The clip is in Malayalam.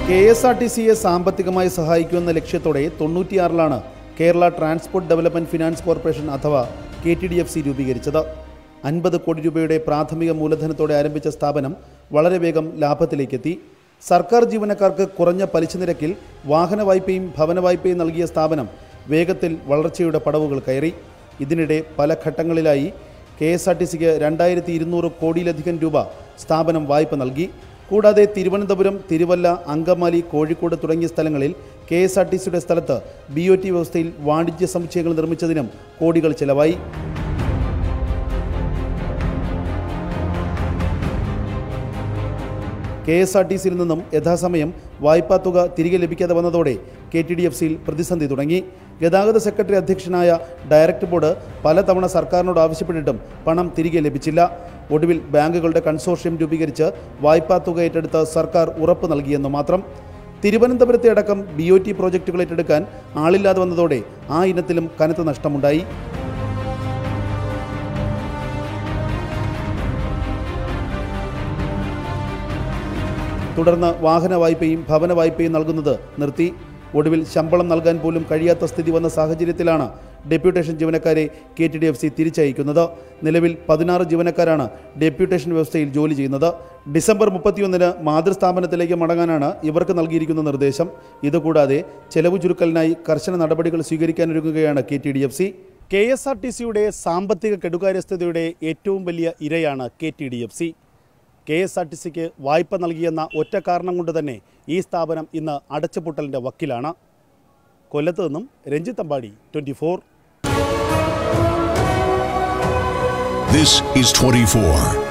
KSRTCയെ സാമ്പത്തികമായി സഹായിക്കുമെന്ന ലക്ഷ്യത്തോടെ 96ലാണ് Kerala transport development finance corporation അഥവാ KTDFC രൂപീകരിച്ചത്. 50 കോടി രൂപയുടെ പ്രാഥമിക മൂലധനത്തോടെ ആരംഭിച്ച സ്ഥാപനം വളരെ വേഗം ലാഭത്തിലേക്കെത്തി. സർക്കാർ ജീവനക്കാർക്ക് കുറഞ്ഞ പലിശ നിരക്കിൽ വാഹന വായ്പയും ഭവന വായ്പയും നൽകിയ സ്ഥാപനം വേഗത്തിൽ വളർച്ചയുടെ പടവുകൾ കയറി. ഇതിനിടെ പല ഘട്ടങ്ങളിലായി KSRTCക്ക് 2200 കോടിയിലധികം രൂപ സ്ഥാപനം വായ്പ നൽകി. കൂടാതെ തിരുവനന്തപുരം, തിരുവല്ല, അങ്കമാലി, കോഴിക്കോട് തുടങ്ങിയ സ്ഥലങ്ങളിൽ KSRTCയുടെ സ്ഥലത്ത് BOT വ്യവസ്ഥയിൽ വാണിജ്യ സമുച്ചയങ്ങൾ നിർമ്മിച്ചതിനും കോടികൾ ചെലവായി. KSRTCയിൽ നിന്നും യഥാസമയം വായ്പാ തുക തിരികെ ലഭിക്കാതെ വന്നതോടെ KTDFCയിൽ പ്രതിസന്ധി തുടങ്ങി. ഗതാഗത സെക്രട്ടറി അധ്യക്ഷനായ ഡയറക്ടർ ബോർഡ് പലതവണ സർക്കാരിനോട് ആവശ്യപ്പെട്ടിട്ടും പണം തിരികെ ലഭിച്ചില്ല. ഒടുവിൽ ബാങ്കുകളുടെ കൺസോർഷ്യം രൂപീകരിച്ച് വായ്പാ തുക ഏറ്റെടുത്ത് സർക്കാർ ഉറപ്പ് നൽകിയെന്ന് മാത്രം. തിരുവനന്തപുരത്തെ അടക്കം BOT പ്രോജക്റ്റുകൾ ഏറ്റെടുക്കാൻ ആളില്ലാതെ വന്നതോടെ ആ ഇനത്തിലും കനത്ത നഷ്ടമുണ്ടായി. തുടർന്ന് വാഹന വായ്പയും ഭവന വായ്പയും നൽകുന്നത് നിർത്തി. ഒടുവിൽ ശമ്പളം നൽകാൻ പോലും കഴിയാത്ത സ്ഥിതി വന്ന സാഹചര്യത്തിലാണ് ഡെപ്യൂട്ടേഷൻ ജീവനക്കാരെ KTDFC തിരിച്ചയക്കുന്നത്. നിലവിൽ 16 ജീവനക്കാരാണ് ഡെപ്യൂട്ടേഷൻ വ്യവസ്ഥയിൽ ജോലി ചെയ്യുന്നത്. ഡിസംബർ 31 മാതൃസ്ഥാപനത്തിലേക്ക് മടങ്ങാനാണ് ഇവർക്ക് നൽകിയിരിക്കുന്ന നിർദ്ദേശം. ഇതുകൂടാതെ ചെലവ് ചുരുക്കലിനായി കർശന നടപടികൾ സ്വീകരിക്കാനൊരുങ്ങുകയാണ് KTDFC. KSRTCയുടെ സാമ്പത്തിക കെടുകാര്യസ്ഥതയുടെ ഏറ്റവും വലിയ ഇരയാണ് KTDFC. KSRTCക്ക് വായ്പ നൽകിയെന്ന ഒറ്റ കാരണം കൊണ്ട് തന്നെ ഈ സ്ഥാപനം ഇന്ന് അടച്ചുപൂട്ടലിൻ്റെ വക്കിലാണ്. കൊല്ലത്ത് നിന്നും രഞ്ജിത്ത് അമ്പാടി, 24. This is 24.